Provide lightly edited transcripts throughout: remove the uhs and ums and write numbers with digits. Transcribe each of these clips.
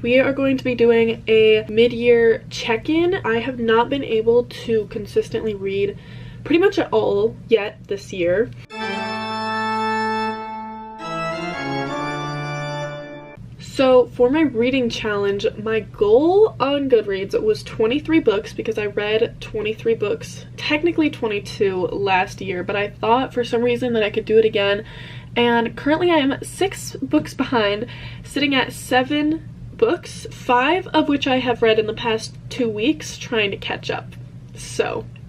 we are going to be doing a mid-year check-in. I have not been able to consistently read pretty much at all yet this year. So for my reading challenge, my goal on Goodreads was 23 books because I read 23 books, technically 22 last year, but I thought for some reason that I could do it again. And currently I am 6 books behind, sitting at 7 books, 5 of which I have read in the past 2 weeks, trying to catch up.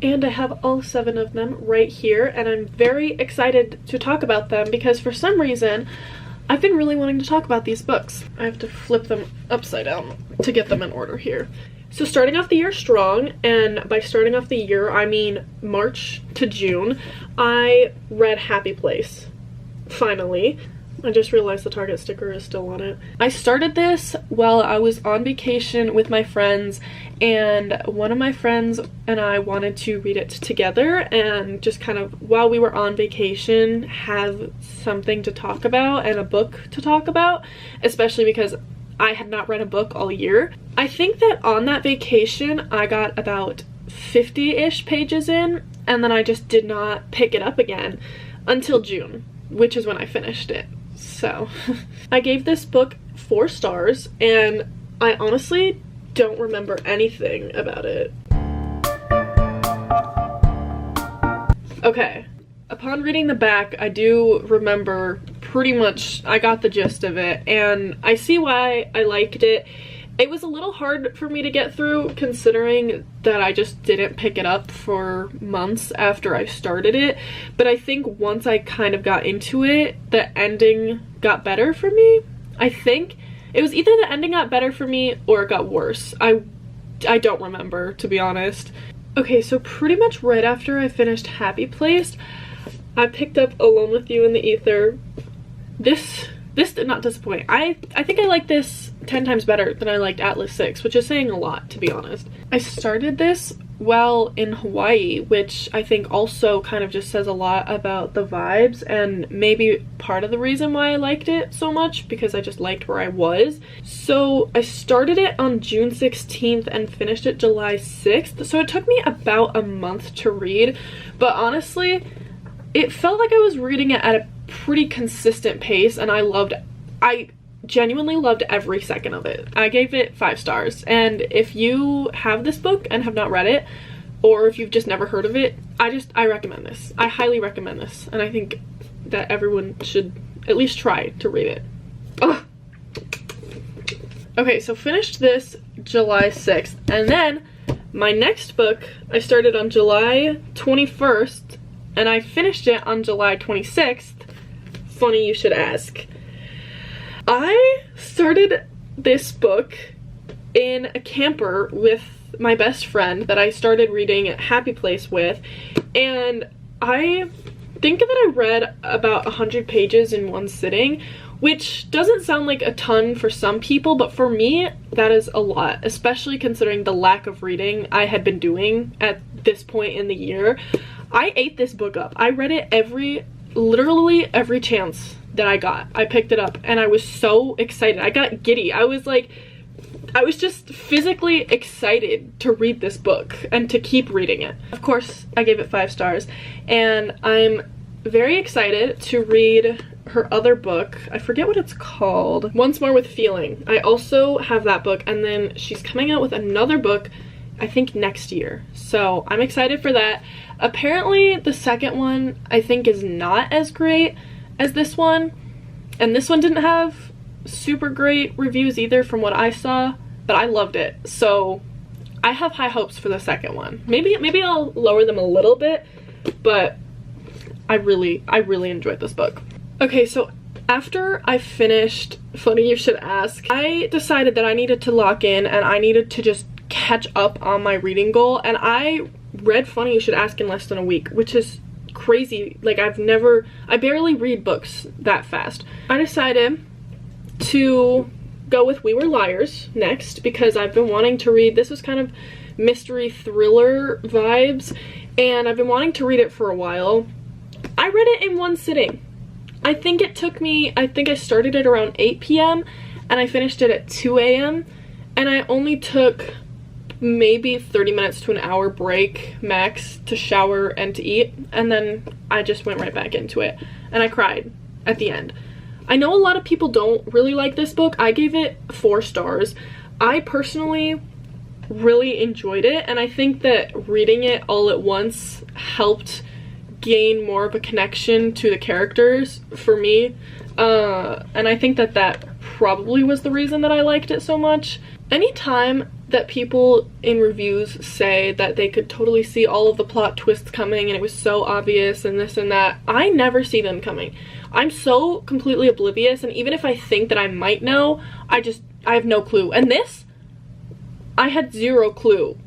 And I have all 7 of them right here, and I'm very excited to talk about them because for some reason I've been really wanting to talk about these books. I have to flip them upside down to get them in order here. So starting off the year strong, and by starting off the year I mean March to June, I read Happy Place. Finally. I just realized the Target sticker is still on it. I started this while I was on vacation with my friends, and one of my friends and I wanted to read it together and just kind of, while we were on vacation, have something to talk about and a book to talk about, especially because I had not read a book all year. I think that on that vacation I got about 50-ish pages in, and then I just did not pick it up again until June, which is when I finished it. So I gave this book 4 stars, and I honestly don't remember anything about it. Okay, upon reading the back, I do remember pretty much, I got the gist of it, and I see why I liked it. It was a little hard for me to get through considering that I just didn't pick it up for months after I started it, but I think once I kind of got into it, the ending got better for me. I think it was either the ending got better for me or it got worse. I don't remember, to be honest. Okay, so pretty much right after I finished Happy Place, I picked up Alone with You in the Ether. This did not disappoint. I think I like this 10 times better than I liked Atlas 6, which is saying a lot, to be honest. I started this while in Hawaii, which I think also kind of just says a lot about the vibes, and maybe part of the reason why I liked it so much, because I just liked where I was. So I started it on June 16th and finished it July 6th, so it took me about a month to read, but honestly, it felt like I was reading it at a pretty consistent pace, and I genuinely loved every second of it. I gave it 5 stars, and if you have this book and have not read it, or if you've just never heard of it, I recommend this. I highly recommend this, and I think that everyone should at least try to read it. Ugh. Okay, so finished this July 6th, and then my next book I started on July 21st, and I finished it on July 26th. Funny you should ask. I started this book in a camper with my best friend that I started reading Happy Place with, and I think that I read about 100 pages in one sitting, which doesn't sound like a ton for some people, but for me that is a lot, especially considering the lack of reading I had been doing at this point in the year. I ate this book up. I read it literally every chance that I got. I picked it up and I was so excited. I got giddy. I was just physically excited to read this book and to keep reading it. Of course, I gave it 5 stars, and I'm very excited to read her other book. I forget what it's called. Once More with Feeling. I also have that book, and then she's coming out with another book, I think next year. So I'm excited for that. Apparently the second one I think is not as great as this one, and this one didn't have super great reviews either from what I saw, but I loved it. So I have high hopes for the second one. Maybe I'll lower them a little bit, but I really enjoyed this book. Okay, so after I finished Funny You Should Ask, I decided that I needed to lock in and I needed to just catch up on my reading goal, and I read Funny You Should Ask in less than a week, which is crazy. Like, I barely read books that fast. I decided to go with We Were Liars next because I've been wanting to read, this was kind of mystery thriller vibes, and I've been wanting to read it for a while. I read it in one sitting. I think it took me, I think I started it around 8 p.m. and I finished it at 2 a.m. and I only took maybe 30 minutes to an hour break max to shower and to eat, and then I just went right back into it, and I cried at the end. I know a lot of people don't really like this book. I gave it 4 stars. I personally really enjoyed it, and I think that reading it all at once helped gain more of a connection to the characters for me, and I think that that probably was the reason that I liked it so much. Anytime that people in reviews say that they could totally see all of the plot twists coming and it was so obvious and this and that, I never see them coming. I'm so completely oblivious, and even if I think that I might know, I have no clue. And this, I had 0 clue.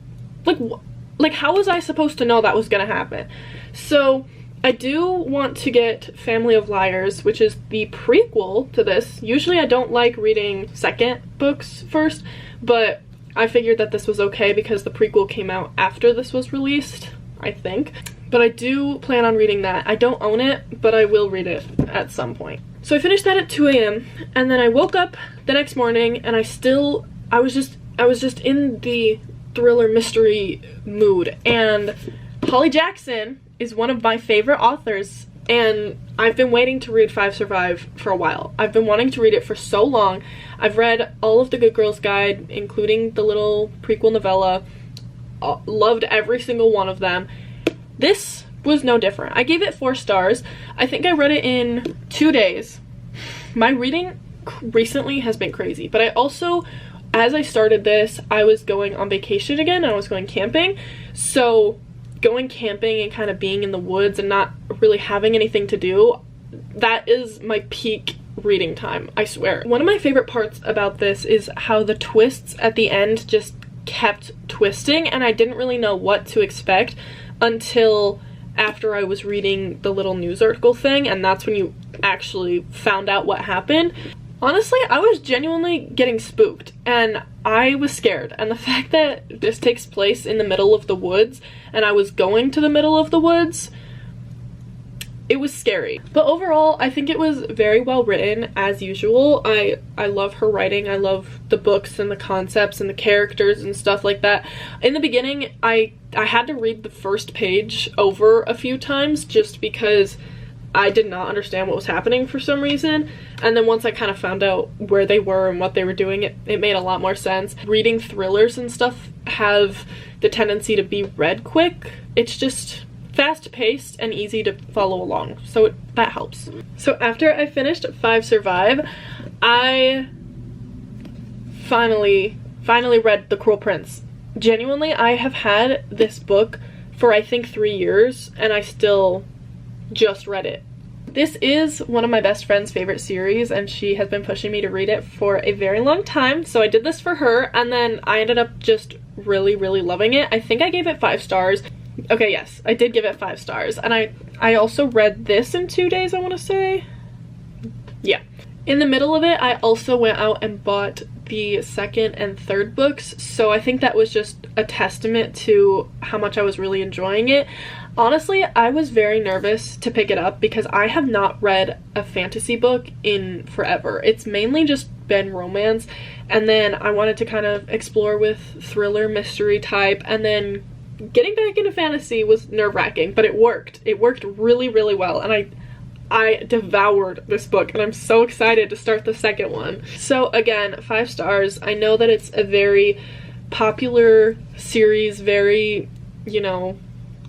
Like how was I supposed to know that was gonna happen? So I do want to get Family of Liars, which is the prequel to this. Usually I don't like reading second books first, but I figured that this was okay because the prequel came out after this was released, I think. But I do plan on reading that. I don't own it, but I will read it at some point. So I finished that at 2 a.m. and then I woke up the next morning and I was just in the thriller mystery mood, and Holly Jackson is one of my favorite authors, and I've been waiting to read 5 Survive for a while. I've been wanting to read it for so long. I've read all of the Good Girls Guide, including the little prequel novella. Loved every single one of them. This was no different. I gave it 4 stars. I think I read it in 2 days. My reading recently has been crazy, but I also, as I started this, I was going on vacation again. I was going camping, so going camping and kind of being in the woods and not really having anything to do, that is my peak reading time, I swear. One of my favorite parts about this is how the twists at the end just kept twisting, and I didn't really know what to expect until after I was reading the little news article thing, and that's when you actually found out what happened. Honestly, I was genuinely getting spooked, and I was scared, and the fact that this takes place in the middle of the woods, and I was going to the middle of the woods, it was scary. But overall, I think it was very well written, as usual. I love her writing. I love the books and the concepts and the characters and stuff like that. In the beginning, I had to read the first page over a few times just because I did not understand what was happening for some reason, and then once I kind of found out where they were and what they were doing, it made a lot more sense. Reading thrillers and stuff have the tendency to be read quick. It's just fast-paced and easy to follow along, so that helps. So after I finished 5 Survive, I finally read The Cruel Prince. Genuinely, I have had this book for I think 3 years, and I still just read it. This is one of my best friend's favorite series, and she has been pushing me to read it for a very long time, so I did this for her, and then I ended up just really loving it. I think I gave it 5 stars. Okay, yes, I did give it 5 stars, and I also read this in 2 days, I want to say. Yeah. In the middle of it, I also went out and bought the second and third books, so I think that was just a testament to how much I was really enjoying it. Honestly, I was very nervous to pick it up because I have not read a fantasy book in forever. It's mainly just been romance, and then I wanted to kind of explore with thriller, mystery type, and then getting back into fantasy was nerve-wracking, but it worked. It worked really well, and I devoured this book, and I'm so excited to start the second one. So again, 5 stars. I know that it's a very popular series, very, you know,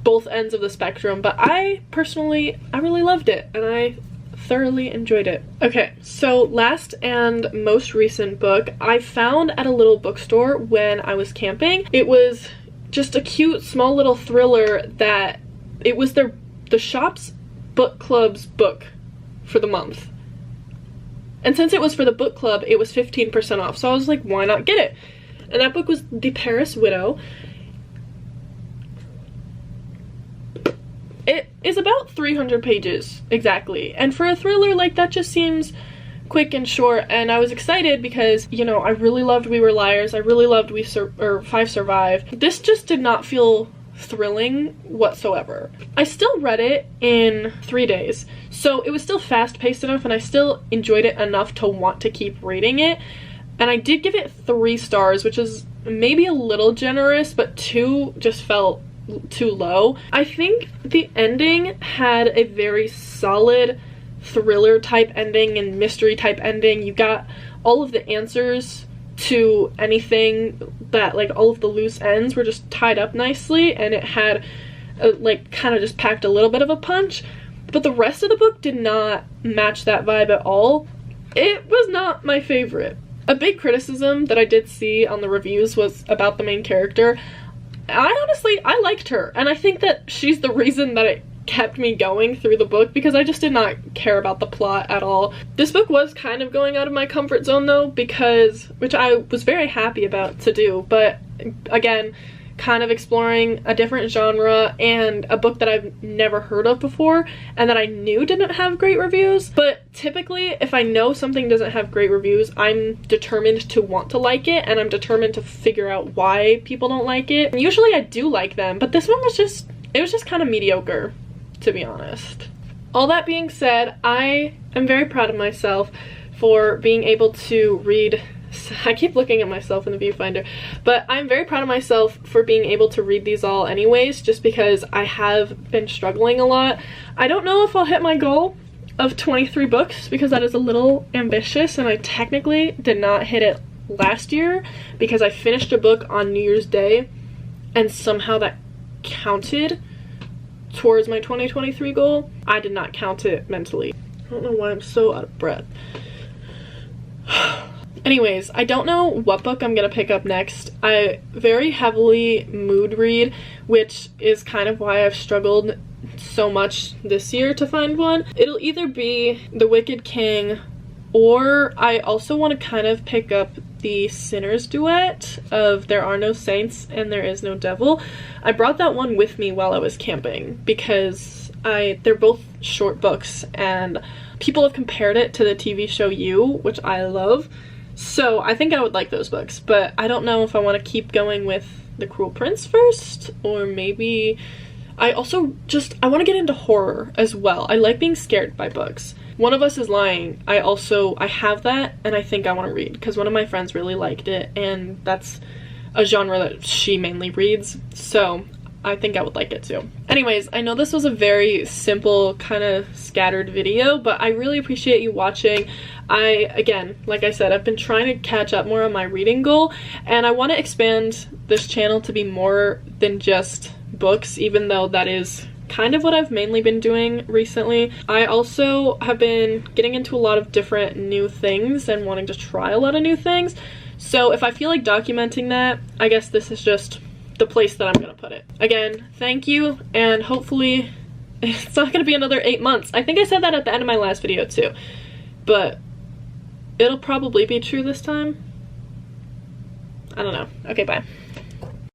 both ends of the spectrum, but I really loved it, and I thoroughly enjoyed it. Okay, so last and most recent book I found at a little bookstore when I was camping. It was just a cute small little thriller that it was the shop's book club's book for the month, and since it was for the book club, it was 15% off, so I was like, why not get it? And that book was The Paris Widow. It is about 300 pages exactly, and for a thriller, like, that just seems quick and short, and I was excited because, you know, I really loved We Were Liars, I really loved 5 Survive. This just did not feel thrilling whatsoever. I still read it in 3 days, so it was still fast-paced enough and I still enjoyed it enough to want to keep reading it. And I did give it 3 stars, which is maybe a little generous, but 2 just felt too low. I think the ending had a very solid thriller type ending and mystery type ending. You got all of the answers to anything that, like, all of the loose ends were just tied up nicely, and it had like kind of just packed a little bit of a punch. But the rest of the book did not match that vibe at all. It was not my favorite. A big criticism that I did see on the reviews was about the main character. I liked her, and I think that she's the reason that it kept me going through the book, because I just did not care about the plot at all. This book was kind of going out of my comfort zone though, which I was very happy about to do, but again, kind of exploring a different genre and a book that I've never heard of before and that I knew didn't have great reviews. But typically, if I know something doesn't have great reviews, I'm determined to want to like it, and I'm determined to figure out why people don't like it. And usually I do like them, but this one was just kind of mediocre, to be honest. All that being said, I am very proud of myself for being able to read. I keep looking at myself in the viewfinder, but I'm very proud of myself for being able to read these all anyways, just because I have been struggling a lot. I don't know if I'll hit my goal of 23 books, because that is a little ambitious, and I technically did not hit it last year because I finished a book on New Year's Day, and somehow that counted towards my 2023 goal. I did not count it mentally. I don't know why I'm so out of breath. Anyways, I don't know what book I'm gonna pick up next. I very heavily mood read, which is kind of why I've struggled so much this year to find one. It'll either be The Wicked King, or I also want to kind of pick up the Sinners duet of There Are No Saints and There Is No Devil. I brought that one with me while I was camping because they're both short books, and people have compared it to the TV show You, which I love. So I think I would like those books, but I don't know if I want to keep going with The Cruel Prince first, or maybe I want to get into horror as well. I like being scared by books. One of Us is Lying. I have that, and I think I want to read because one of my friends really liked it, and that's a genre that she mainly reads, so I think I would like it too. Anyways, I know this was a very simple, kind of scattered video, but I really appreciate you watching. Again, like I said, I've been trying to catch up more on my reading goal, and I want to expand this channel to be more than just books, even though that is kind of what I've mainly been doing recently. I also have been getting into a lot of different new things and wanting to try a lot of new things. So if I feel like documenting that, I guess this is just the place that I'm gonna put it. Again, thank you, and hopefully it's not gonna be another 8 months. I think I said that at the end of my last video too, but it'll probably be true this time. I don't know. Okay, bye.